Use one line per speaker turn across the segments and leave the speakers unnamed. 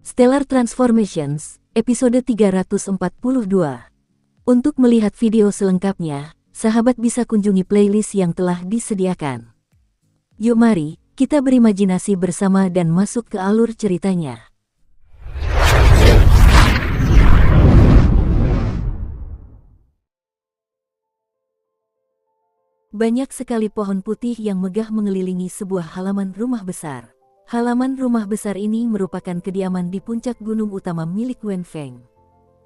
Stellar Transformations, episode 342. Untuk melihat video selengkapnya, sahabat bisa kunjungi playlist yang telah disediakan. Yuk mari, kita berimajinasi bersama dan masuk ke alur ceritanya. Banyak sekali pohon putih yang megah mengelilingi sebuah halaman rumah besar. Halaman rumah besar ini merupakan kediaman di puncak gunung utama milik Wen Feng.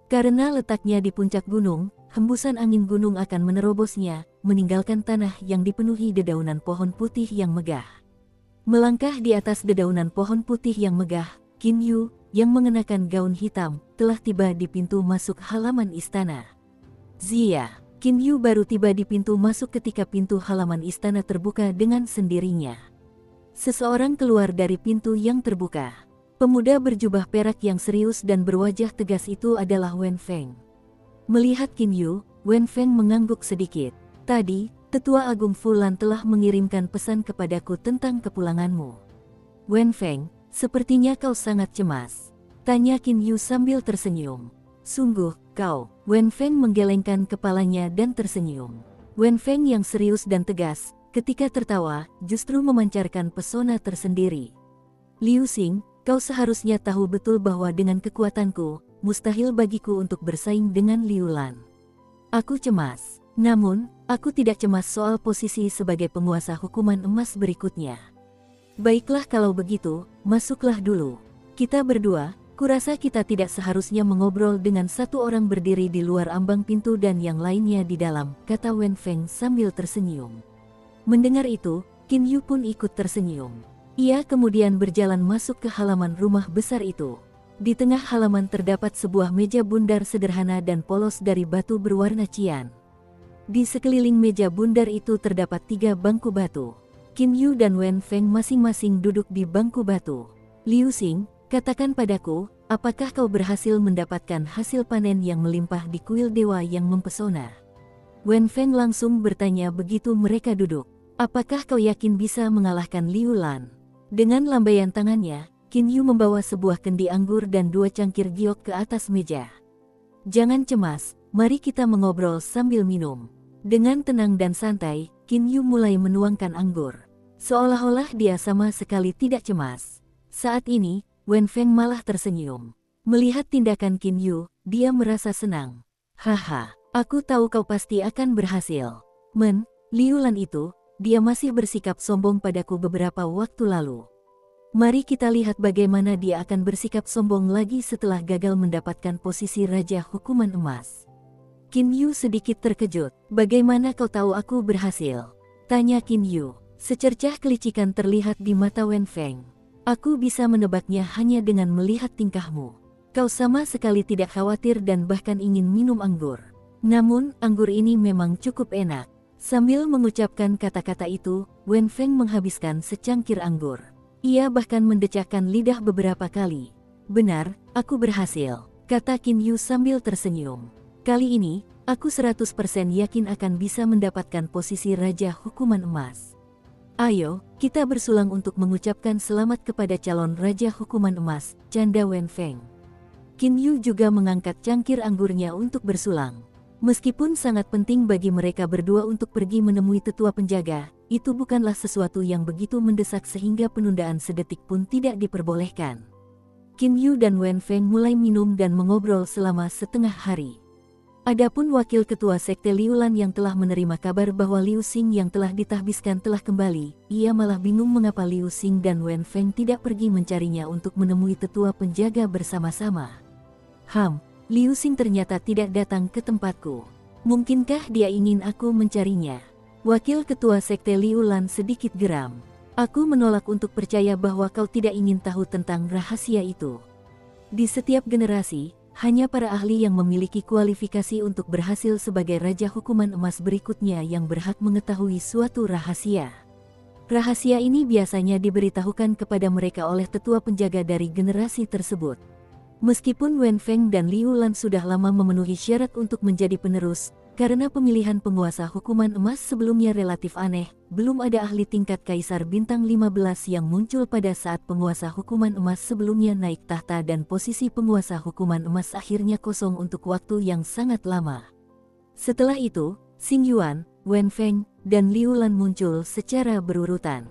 Karena letaknya di puncak gunung, hembusan angin gunung akan menerobosnya, meninggalkan tanah yang dipenuhi dedaunan pohon putih yang megah. Melangkah di atas dedaunan pohon putih yang megah, Qin Yu, yang mengenakan gaun hitam, telah tiba di pintu masuk halaman istana. Zia, Qin Yu baru tiba di pintu masuk ketika pintu halaman istana terbuka dengan sendirinya. Seseorang keluar dari pintu yang terbuka. Pemuda berjubah perak yang serius dan berwajah tegas itu adalah Wen Feng. Melihat Qin Yu, Wen Feng mengangguk sedikit. Tadi, Tetua Agung Fulan telah mengirimkan pesan kepadaku tentang kepulanganmu. Wen Feng, sepertinya kau sangat cemas. Tanya Qin Yu sambil tersenyum. Sungguh, kau. Wen Feng menggelengkan kepalanya dan tersenyum. Wen Feng yang serius dan tegas, ketika tertawa, justru memancarkan pesona tersendiri. Liu Xing, kau seharusnya tahu betul bahwa dengan kekuatanku, mustahil bagiku untuk bersaing dengan Liu Lan. Aku cemas. Namun, aku tidak cemas soal posisi sebagai penguasa hukuman emas berikutnya. Baiklah kalau begitu, masuklah dulu. Kita berdua, kurasa kita tidak seharusnya mengobrol dengan satu orang berdiri di luar ambang pintu dan yang lainnya di dalam, kata Wen Feng sambil tersenyum. Mendengar itu, Qin Yu pun ikut tersenyum. Ia kemudian berjalan masuk ke halaman rumah besar itu. Di tengah halaman terdapat sebuah meja bundar sederhana dan polos dari batu berwarna cian. Di sekeliling meja bundar itu terdapat 3 bangku batu. Qin Yu dan Wen Feng masing-masing duduk di bangku batu. Liu Xing, katakan padaku, apakah kau berhasil mendapatkan hasil panen yang melimpah di kuil dewa yang mempesona? Wen Feng langsung bertanya begitu mereka duduk. Apakah kau yakin bisa mengalahkan Liu Lan? Dengan lambaian tangannya, Qin Yu membawa sebuah kendi anggur dan 2 cangkir giok ke atas meja. Jangan cemas, mari kita mengobrol sambil minum. Dengan tenang dan santai, Qin Yu mulai menuangkan anggur. Seolah-olah dia sama sekali tidak cemas. Saat ini, Wen Feng malah tersenyum. Melihat tindakan Qin Yu, dia merasa senang. Haha, aku tahu kau pasti akan berhasil. Liu Lan itu, dia masih bersikap sombong padaku beberapa waktu lalu. Mari kita lihat bagaimana dia akan bersikap sombong lagi setelah gagal mendapatkan posisi Raja Hukuman Emas. Qin Yu sedikit terkejut. Bagaimana kau tahu aku berhasil? Tanya Qin Yu. Secercah kelicikan terlihat di mata Wen Feng. Aku bisa menebaknya hanya dengan melihat tingkahmu. Kau sama sekali tidak khawatir dan bahkan ingin minum anggur. Namun, anggur ini memang cukup enak. Sambil mengucapkan kata-kata itu, Wen Feng menghabiskan secangkir anggur. Ia bahkan mendecakkan lidah beberapa kali. Benar, aku berhasil, kata Qin Yu sambil tersenyum. Kali ini, aku 100% yakin akan bisa mendapatkan posisi Raja Hukuman Emas. Ayo, kita bersulang untuk mengucapkan selamat kepada calon Raja Hukuman Emas, canda Wen Feng. Qin Yu juga mengangkat cangkir anggurnya untuk bersulang. Meskipun sangat penting bagi mereka berdua untuk pergi menemui tetua penjaga, itu bukanlah sesuatu yang begitu mendesak sehingga penundaan sedetik pun tidak diperbolehkan. Qin Yu dan Wen Feng mulai minum dan mengobrol selama setengah hari. Adapun wakil ketua sekte Liu Lan yang telah menerima kabar bahwa Liu Xing yang telah ditahbiskan telah kembali, ia malah bingung mengapa Liu Xing dan Wen Feng tidak pergi mencarinya untuk menemui tetua penjaga bersama-sama. Liu Xing ternyata tidak datang ke tempatku. Mungkinkah dia ingin aku mencarinya? Wakil ketua sekte Liu Lan sedikit geram. Aku menolak untuk percaya bahwa kau tidak ingin tahu tentang rahasia itu. Di setiap generasi, hanya para ahli yang memiliki kualifikasi untuk berhasil sebagai Raja Hukuman Emas berikutnya yang berhak mengetahui suatu rahasia. Rahasia ini biasanya diberitahukan kepada mereka oleh tetua penjaga dari generasi tersebut. Meskipun Wen Feng dan Liu Lan sudah lama memenuhi syarat untuk menjadi penerus, Karena pemilihan penguasa hukuman emas sebelumnya relatif aneh, belum ada ahli tingkat Kaisar Bintang 15 yang muncul pada saat penguasa hukuman emas sebelumnya naik tahta dan posisi penguasa hukuman emas akhirnya kosong untuk waktu yang sangat lama. Setelah itu, Xing Yuan, Wen Feng, dan Liu Lan muncul secara berurutan.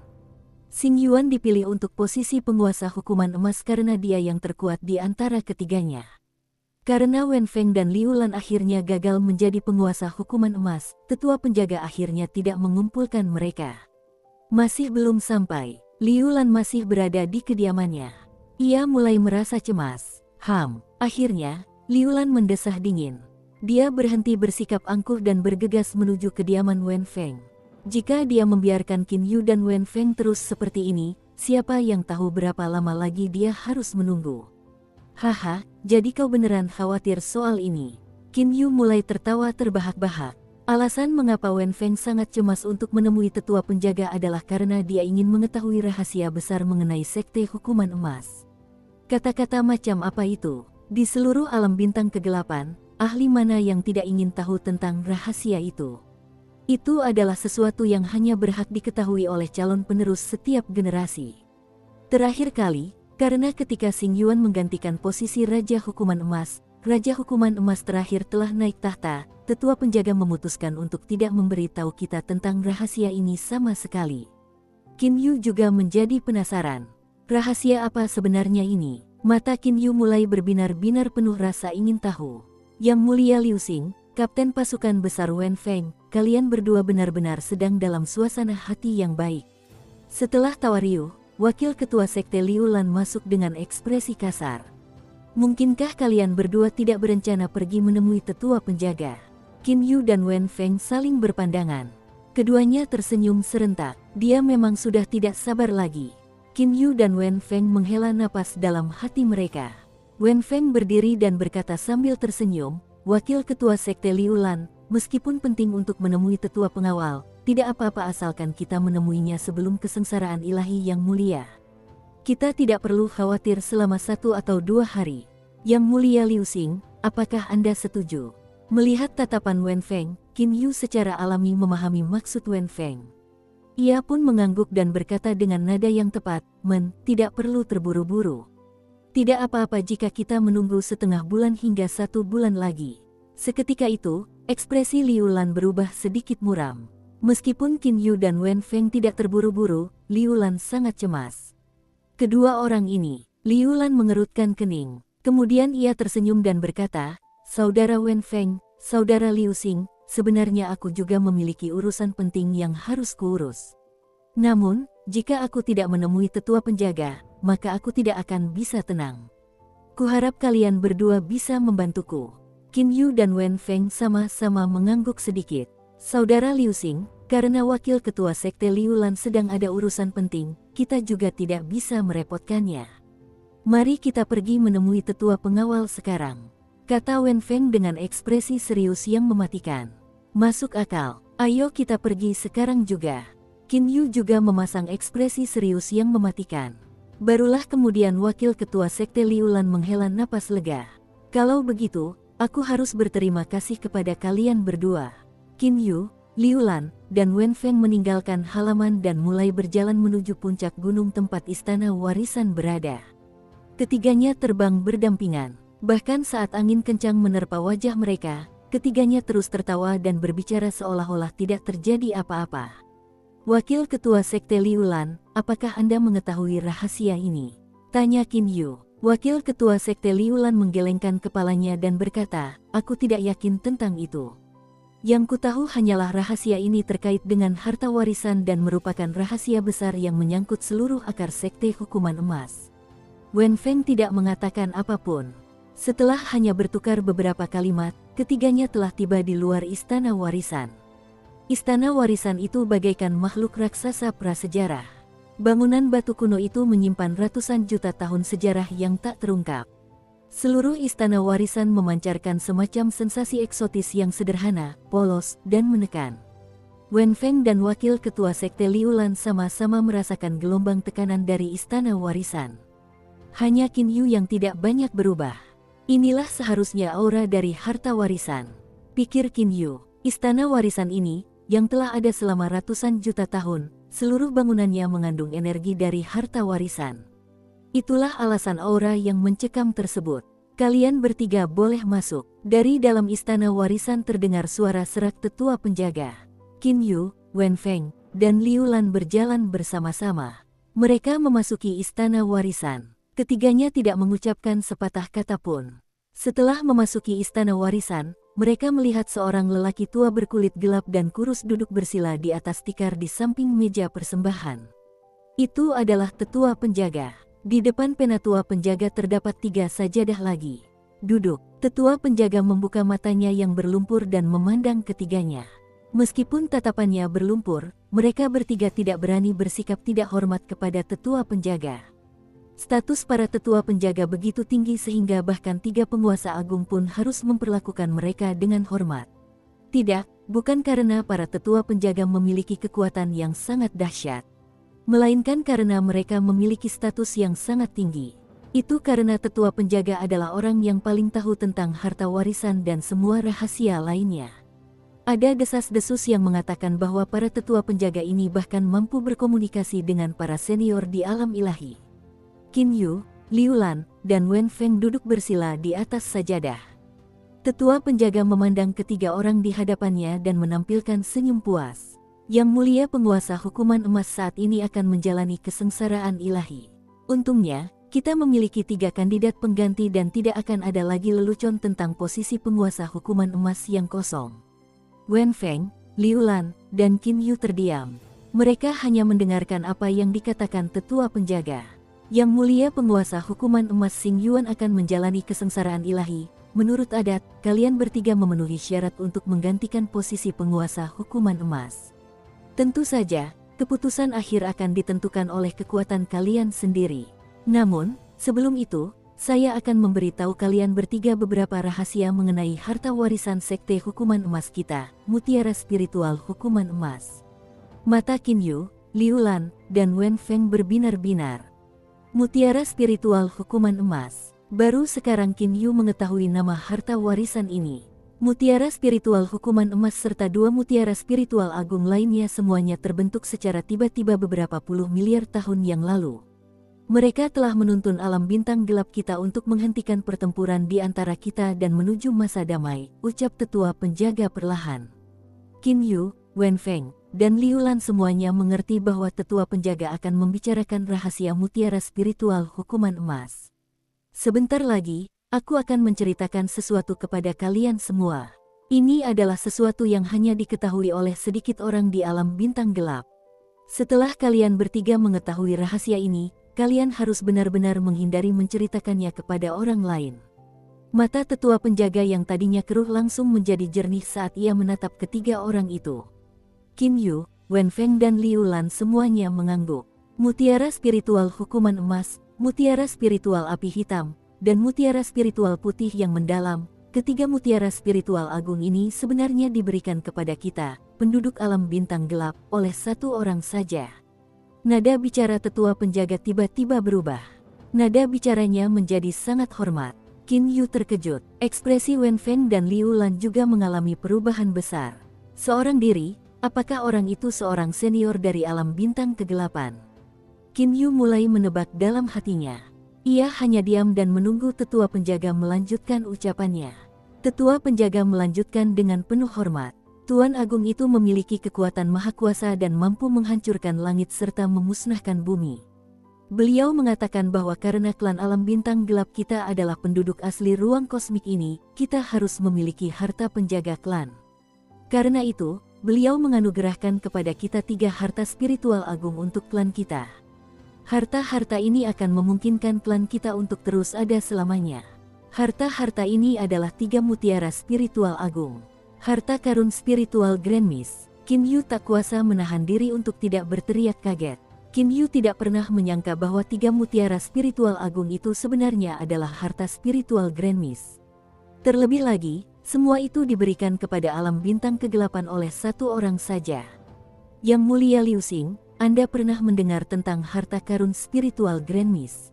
Xing Yuan dipilih untuk posisi penguasa hukuman emas karena dia yang terkuat di antara ketiganya. Karena Wen Feng dan Liu Lan akhirnya gagal menjadi penguasa hukuman emas, tetua penjaga akhirnya tidak mengumpulkan mereka. Masih belum sampai, Liu Lan masih berada di kediamannya. Ia mulai merasa cemas. Akhirnya, Liu Lan mendesah dingin. Dia berhenti bersikap angkuh dan bergegas menuju kediaman Wen Feng. Jika dia membiarkan Qin Yu dan Wen Feng terus seperti ini, siapa yang tahu berapa lama lagi dia harus menunggu. Haha, jadi kau beneran khawatir soal ini? Qin Yu mulai tertawa terbahak-bahak. Alasan mengapa Wen Feng sangat cemas untuk menemui tetua penjaga adalah karena dia ingin mengetahui rahasia besar mengenai sekte hukuman emas. Kata-kata macam apa itu? Di seluruh alam bintang kegelapan, ahli mana yang tidak ingin tahu tentang rahasia itu? Itu adalah sesuatu yang hanya berhak diketahui oleh calon penerus setiap generasi. Terakhir kali, karena ketika Xing Yuan menggantikan posisi Raja Hukuman Emas, Raja Hukuman Emas terakhir telah naik tahta, tetua penjaga memutuskan untuk tidak memberitahu kita tentang rahasia ini sama sekali. Qin Yu juga menjadi penasaran. Rahasia apa sebenarnya ini? Mata Qin Yu mulai berbinar-binar penuh rasa ingin tahu. Yang Mulia Liu Xing, Kapten Pasukan Besar Wen Feng, kalian berdua benar-benar sedang dalam suasana hati yang baik. Setelah tawa riuh, Wakil Ketua Sekte Liu Lan masuk dengan ekspresi kasar. Mungkinkah kalian berdua tidak berencana pergi menemui tetua penjaga? Qin Yu dan Wen Feng saling berpandangan. Keduanya tersenyum serentak. Dia memang sudah tidak sabar lagi. Qin Yu dan Wen Feng menghela napas dalam hati mereka. Wen Feng berdiri dan berkata sambil tersenyum, Wakil Ketua Sekte Liu Lan, meskipun penting untuk menemui tetua pengawal, tidak apa-apa asalkan kita menemuinya sebelum kesengsaraan ilahi yang mulia. Kita tidak perlu khawatir selama 1 atau 2 hari. Yang Mulia Liu Xing, apakah Anda setuju? Melihat tatapan Wen Feng, Qin Yu secara alami memahami maksud Wen Feng. Ia pun mengangguk dan berkata dengan nada yang tepat, tidak perlu terburu-buru. Tidak apa-apa jika kita menunggu setengah bulan hingga 1 bulan lagi. Seketika itu, ekspresi Liu Lan berubah sedikit muram. Meskipun Qin Yu dan Wen Feng tidak terburu-buru, Liu Lan sangat cemas. Kedua orang ini, Liu Lan mengerutkan kening. Kemudian ia tersenyum dan berkata, Saudara Wen Feng, Saudara Liu Xing, sebenarnya aku juga memiliki urusan penting yang harus kuurus. Namun, jika aku tidak menemui tetua penjaga, maka aku tidak akan bisa tenang. Kuharap kalian berdua bisa membantuku. Qin Yu dan Wen Feng sama-sama mengangguk sedikit. Saudara Liu Xing, karena Wakil Ketua Sekte Liu Lan sedang ada urusan penting, kita juga tidak bisa merepotkannya. Mari kita pergi menemui tetua pengawal sekarang, kata Wen Feng dengan ekspresi serius yang mematikan. Masuk akal, ayo kita pergi sekarang juga. Qin Yu juga memasang ekspresi serius yang mematikan. Barulah kemudian Wakil Ketua Sekte Liu Lan menghela napas lega. Kalau begitu, aku harus berterima kasih kepada kalian berdua. Qin Yu, Liu Lan, dan Wen Feng meninggalkan halaman dan mulai berjalan menuju puncak gunung tempat istana warisan berada. Ketiganya terbang berdampingan. Bahkan saat angin kencang menerpa wajah mereka, ketiganya terus tertawa dan berbicara seolah-olah tidak terjadi apa-apa. Wakil Ketua Sekte Liu Lan, apakah Anda mengetahui rahasia ini? Tanya Qin Yu. Wakil Ketua Sekte Liu Lan menggelengkan kepalanya dan berkata, aku tidak yakin tentang itu. Yang kutahu hanyalah rahasia ini terkait dengan harta warisan dan merupakan rahasia besar yang menyangkut seluruh akar sekte hukuman emas. Wen Feng tidak mengatakan apapun. Setelah hanya bertukar beberapa kalimat, ketiganya telah tiba di luar istana warisan. Istana warisan itu bagaikan makhluk raksasa prasejarah. Bangunan batu kuno itu menyimpan ratusan juta tahun sejarah yang tak terungkap. Seluruh istana warisan memancarkan semacam sensasi eksotis yang sederhana, polos, dan menekan. Wen Feng dan Wakil Ketua Sekte Liu Lan sama-sama merasakan gelombang tekanan dari istana warisan. Hanya Qin Yu yang tidak banyak berubah. Inilah seharusnya aura dari harta warisan, pikir Qin Yu. Istana warisan ini, yang telah ada selama ratusan juta tahun, seluruh bangunannya mengandung energi dari harta warisan. Itulah alasan aura yang mencekam tersebut. Kalian bertiga boleh masuk. Dari dalam istana warisan terdengar suara serak tetua penjaga. Qin Yu, Wen Feng, dan Liu Lan berjalan bersama-sama. Mereka memasuki istana warisan. Ketiganya tidak mengucapkan sepatah kata pun. Setelah memasuki istana warisan, mereka melihat seorang lelaki tua berkulit gelap dan kurus duduk bersila di atas tikar di samping meja persembahan. Itu adalah tetua penjaga. Di depan penatua penjaga terdapat 3 sajadah lagi. Duduk, tetua penjaga membuka matanya yang berlumpur dan memandang ketiganya. Meskipun tatapannya berlumpur, mereka bertiga tidak berani bersikap tidak hormat kepada tetua penjaga. Status para tetua penjaga begitu tinggi sehingga bahkan 3 penguasa agung pun harus memperlakukan mereka dengan hormat. Tidak, bukan karena para tetua penjaga memiliki kekuatan yang sangat dahsyat, melainkan karena mereka memiliki status yang sangat tinggi. Itu karena tetua penjaga adalah orang yang paling tahu tentang harta warisan dan semua rahasia lainnya. Ada desas-desus yang mengatakan bahwa para tetua penjaga ini bahkan mampu berkomunikasi dengan para senior di alam ilahi. Qin Yu, Liu Lan, dan Wen Feng duduk bersila di atas sajadah. Tetua penjaga memandang ketiga orang di hadapannya dan menampilkan senyum puas. Yang mulia penguasa hukuman emas saat ini akan menjalani kesengsaraan ilahi. Untungnya, kita memiliki 3 kandidat pengganti dan tidak akan ada lagi lelucon tentang posisi penguasa hukuman emas yang kosong. Wen Feng, Liu Lan, dan Qin Yu terdiam. Mereka hanya mendengarkan apa yang dikatakan tetua penjaga. Yang mulia penguasa hukuman emas Xing Yuan akan menjalani kesengsaraan ilahi. Menurut adat, kalian bertiga memenuhi syarat untuk menggantikan posisi penguasa hukuman emas. Tentu saja, keputusan akhir akan ditentukan oleh kekuatan kalian sendiri. Namun, sebelum itu, saya akan memberitahu kalian bertiga beberapa rahasia mengenai harta warisan sekte hukuman emas kita, mutiara spiritual hukuman emas. Mata Qin Yu, Liu Lan, dan Wen Feng berbinar-binar. Mutiara spiritual hukuman emas. Baru sekarang Qin Yu mengetahui nama harta warisan ini. Mutiara spiritual hukuman emas serta 2 mutiara spiritual agung lainnya semuanya terbentuk secara tiba-tiba beberapa puluh miliar tahun yang lalu. Mereka telah menuntun alam bintang gelap kita untuk menghentikan pertempuran di antara kita dan menuju masa damai, ucap tetua penjaga perlahan. Qin Yu, Wen Feng, dan Liu Lan semuanya mengerti bahwa tetua penjaga akan membicarakan rahasia mutiara spiritual hukuman emas. Sebentar lagi, aku akan menceritakan sesuatu kepada kalian semua. Ini adalah sesuatu yang hanya diketahui oleh sedikit orang di alam bintang gelap. Setelah kalian bertiga mengetahui rahasia ini, kalian harus benar-benar menghindari menceritakannya kepada orang lain. Mata tetua penjaga yang tadinya keruh langsung menjadi jernih saat ia menatap ketiga orang itu. Qin Yu, Wen Feng dan Liu Lan semuanya mengangguk. Mutiara spiritual hukuman emas, mutiara spiritual api hitam, dan mutiara spiritual putih yang mendalam. Ketiga mutiara spiritual agung ini sebenarnya diberikan kepada kita, penduduk alam bintang gelap, oleh satu orang saja. Nada bicara tetua penjaga tiba-tiba berubah. Nada bicaranya menjadi sangat hormat. Qin Yu terkejut. Ekspresi Wen Feng dan Liu Lan juga mengalami perubahan besar. Seorang diri, apakah orang itu seorang senior dari alam bintang kegelapan? Qin Yu mulai menebak dalam hatinya. Ia hanya diam dan menunggu tetua penjaga melanjutkan ucapannya. Tetua penjaga melanjutkan dengan penuh hormat. Tuan Agung itu memiliki kekuatan maha kuasa dan mampu menghancurkan langit serta memusnahkan bumi. Beliau mengatakan bahwa karena klan alam bintang gelap kita adalah penduduk asli ruang kosmik ini, kita harus memiliki harta penjaga klan. Karena itu, beliau menganugerahkan kepada kita 3 harta spiritual agung untuk klan kita. Harta-harta ini akan memungkinkan klan kita untuk terus ada selamanya. Harta-harta ini adalah 3 mutiara spiritual agung. Harta karun spiritual Grand Mist. Qin Yu tak kuasa menahan diri untuk tidak berteriak kaget. Qin Yu tidak pernah menyangka bahwa 3 mutiara spiritual agung itu sebenarnya adalah harta spiritual Grand Mist. Terlebih lagi, semua itu diberikan kepada alam bintang kegelapan oleh satu orang saja. Yang mulia Liu Xing, Anda pernah mendengar tentang harta karun spiritual Grand Mist?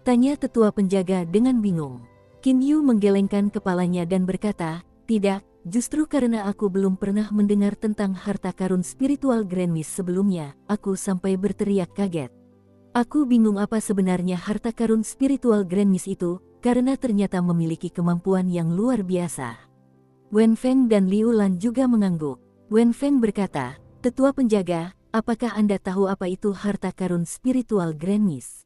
Tanya tetua penjaga dengan bingung. Qin Yu menggelengkan kepalanya dan berkata, tidak, justru karena aku belum pernah mendengar tentang harta karun spiritual Grand Mist sebelumnya, aku sampai berteriak kaget. Aku bingung apa sebenarnya harta karun spiritual Grand Mist itu, karena ternyata memiliki kemampuan yang luar biasa. Wen Feng dan Liu Lan juga mengangguk. Wen Feng berkata, "Tetua penjaga, apakah Anda tahu apa itu harta karun spiritual Grand Mist?"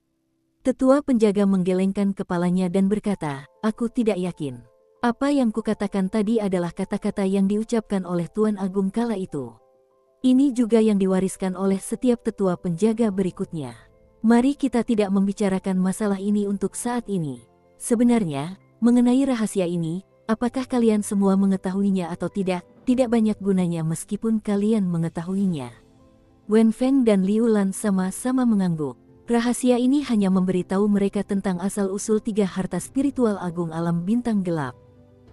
Tetua penjaga menggelengkan kepalanya dan berkata, "Aku tidak yakin. Apa yang kukatakan tadi adalah kata-kata yang diucapkan oleh Tuan Agung kala itu. Ini juga yang diwariskan oleh setiap tetua penjaga berikutnya. Mari kita tidak membicarakan masalah ini untuk saat ini. Sebenarnya, mengenai rahasia ini, apakah kalian semua mengetahuinya atau tidak banyak gunanya meskipun kalian mengetahuinya." Wen Feng dan Liu Lan sama-sama mengangguk. Rahasia ini hanya memberitahu mereka tentang asal-usul 3 harta spiritual agung alam bintang gelap.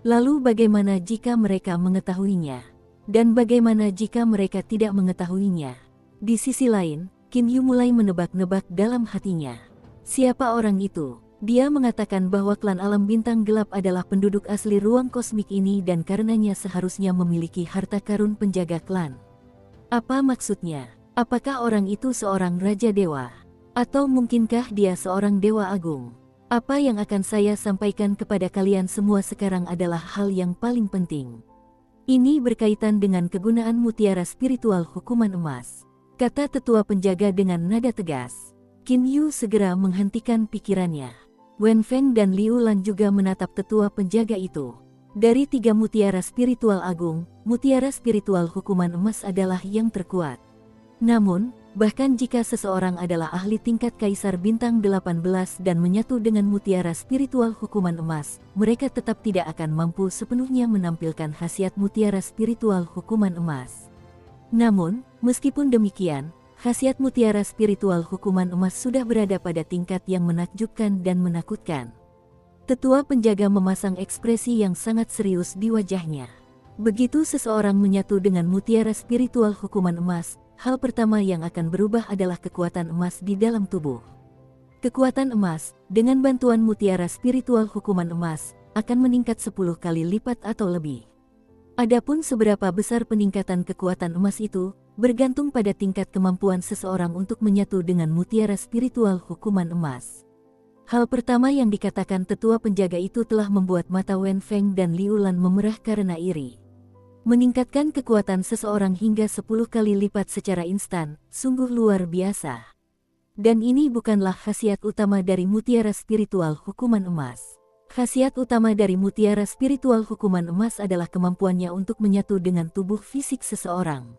Lalu bagaimana jika mereka mengetahuinya? Dan bagaimana jika mereka tidak mengetahuinya? Di sisi lain, Qin Yu mulai menebak-nebak dalam hatinya. Siapa orang itu? Dia mengatakan bahwa klan alam bintang gelap adalah penduduk asli ruang kosmik ini dan karenanya seharusnya memiliki harta karun penjaga klan. Apa maksudnya? Apakah orang itu seorang raja dewa? Atau mungkinkah dia seorang dewa agung? Apa yang akan saya sampaikan kepada kalian semua sekarang adalah hal yang paling penting. Ini berkaitan dengan kegunaan mutiara spiritual hukuman emas, kata tetua penjaga dengan nada tegas. Qin Yu segera menghentikan pikirannya. Wen Feng dan Liu Lan juga menatap tetua penjaga itu. Dari 3 mutiara spiritual agung, mutiara spiritual hukuman emas adalah yang terkuat. Namun, bahkan jika seseorang adalah ahli tingkat Kaisar Bintang 18 dan menyatu dengan mutiara spiritual hukuman emas, mereka tetap tidak akan mampu sepenuhnya menampilkan khasiat mutiara spiritual hukuman emas. Namun, meskipun demikian, khasiat mutiara spiritual hukuman emas sudah berada pada tingkat yang menakjubkan dan menakutkan. Tetua penjaga memasang ekspresi yang sangat serius di wajahnya. Begitu seseorang menyatu dengan mutiara spiritual hukuman emas, hal pertama yang akan berubah adalah kekuatan emas di dalam tubuh. Kekuatan emas, dengan bantuan mutiara spiritual hukuman emas, akan meningkat 10 kali lipat atau lebih. Adapun seberapa besar peningkatan kekuatan emas itu, bergantung pada tingkat kemampuan seseorang untuk menyatu dengan mutiara spiritual hukuman emas. Hal pertama yang dikatakan tetua penjaga itu telah membuat mata Wen Feng dan Liu Lan memerah karena iri. Meningkatkan kekuatan seseorang hingga 10 kali lipat secara instan, sungguh luar biasa. Dan ini bukanlah khasiat utama dari mutiara spiritual hukuman emas. Khasiat utama dari mutiara spiritual hukuman emas adalah kemampuannya untuk menyatu dengan tubuh fisik seseorang.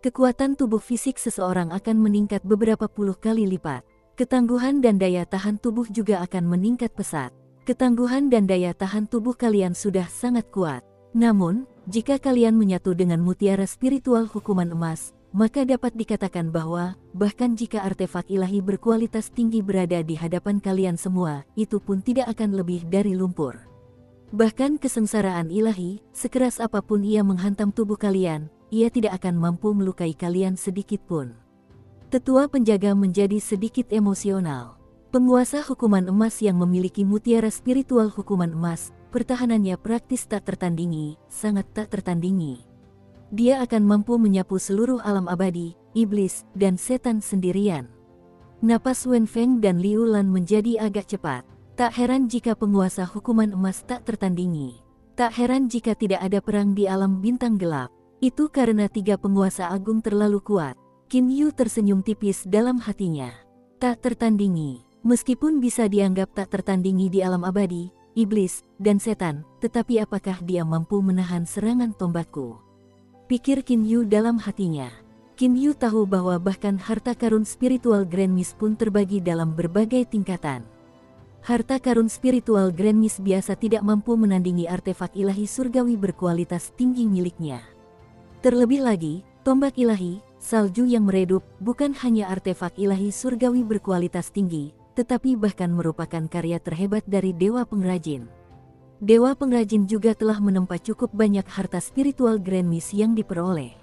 Kekuatan tubuh fisik seseorang akan meningkat beberapa puluh kali lipat. Ketangguhan dan daya tahan tubuh juga akan meningkat pesat. Ketangguhan dan daya tahan tubuh kalian sudah sangat kuat. Namun, jika kalian menyatu dengan mutiara spiritual hukuman emas, maka dapat dikatakan bahwa, bahkan jika artefak ilahi berkualitas tinggi berada di hadapan kalian semua, itu pun tidak akan lebih dari lumpur. Bahkan kesengsaraan ilahi, sekeras apapun ia menghantam tubuh kalian, ia tidak akan mampu melukai kalian sedikit pun. Tetua penjaga menjadi sedikit emosional. Penguasa hukuman emas yang memiliki mutiara spiritual hukuman emas, pertahanannya praktis tak tertandingi, sangat tak tertandingi. Dia akan mampu menyapu seluruh alam abadi, iblis, dan setan sendirian. Napas Wen Feng dan Liu Lan menjadi agak cepat. Tak heran jika penguasa hukuman emas tak tertandingi. Tak heran jika tidak ada perang di alam bintang gelap. Itu karena 3 penguasa agung terlalu kuat. Qin Yu tersenyum tipis dalam hatinya. Tak tertandingi. Meskipun bisa dianggap tak tertandingi di alam abadi, iblis, dan setan, tetapi apakah dia mampu menahan serangan tombakku? Pikir Qin Yu dalam hatinya. Qin Yu tahu bahwa bahkan harta karun spiritual Grand Mist pun terbagi dalam berbagai tingkatan. Harta karun spiritual Grand Mist biasa tidak mampu menandingi artefak ilahi surgawi berkualitas tinggi miliknya. Terlebih lagi, tombak ilahi, salju yang meredup, bukan hanya artefak ilahi surgawi berkualitas tinggi, tetapi bahkan merupakan karya terhebat dari Dewa Pengrajin. Dewa Pengrajin juga telah menempa cukup banyak harta spiritual Grand Mist yang diperoleh.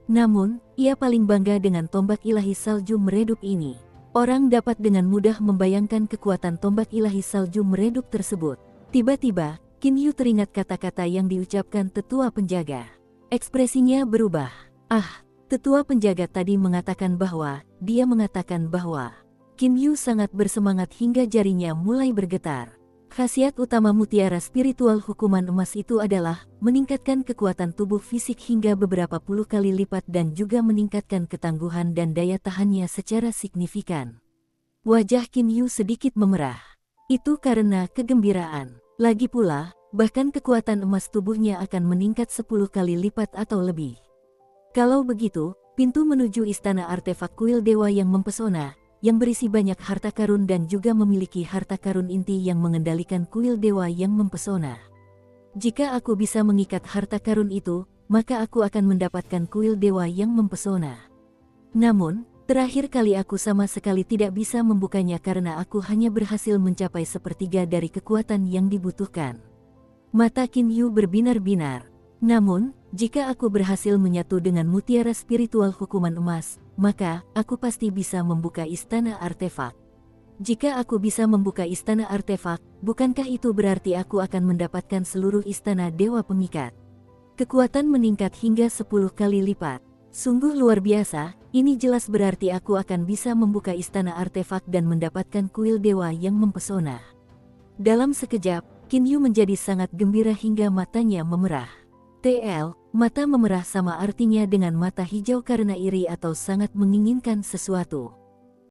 Namun, ia paling bangga dengan tombak ilahi salju meredup ini. Orang dapat dengan mudah membayangkan kekuatan tombak ilahi salju meredup tersebut. Tiba-tiba, Qin Yu teringat kata-kata yang diucapkan tetua penjaga. Ekspresinya berubah. Ah, tetua penjaga tadi mengatakan bahwa, dia mengatakan bahwa. Qin Yu sangat bersemangat hingga jarinya mulai bergetar. Khasiat utama mutiara spiritual hukuman emas itu adalah meningkatkan kekuatan tubuh fisik hingga beberapa puluh kali lipat dan juga meningkatkan ketangguhan dan daya tahannya secara signifikan. Wajah Qin Yu sedikit memerah. Itu karena kegembiraan. Lagi pula, bahkan kekuatan emas tubuhnya akan meningkat 10 kali lipat atau lebih. Kalau begitu, pintu menuju istana artefak kuil dewa yang mempesona, yang berisi banyak harta karun dan juga memiliki harta karun inti yang mengendalikan kuil dewa yang mempesona. Jika aku bisa mengikat harta karun itu, maka aku akan mendapatkan kuil dewa yang mempesona. Namun, terakhir kali aku sama sekali tidak bisa membukanya karena aku hanya berhasil mencapai sepertiga dari kekuatan yang dibutuhkan. Mata Qin Yu berbinar-binar. Namun, jika aku berhasil menyatu dengan mutiara spiritual hukuman emas, maka aku pasti bisa membuka istana artefak. Jika aku bisa membuka istana artefak, bukankah itu berarti aku akan mendapatkan seluruh istana dewa pengikat? Kekuatan meningkat hingga 10 kali lipat. Sungguh luar biasa, ini jelas berarti aku akan bisa membuka istana artefak dan mendapatkan kuil dewa yang mempesona. Dalam sekejap, Qin Yu menjadi sangat gembira hingga matanya memerah. TL, mata memerah sama artinya dengan mata hijau karena iri atau sangat menginginkan sesuatu.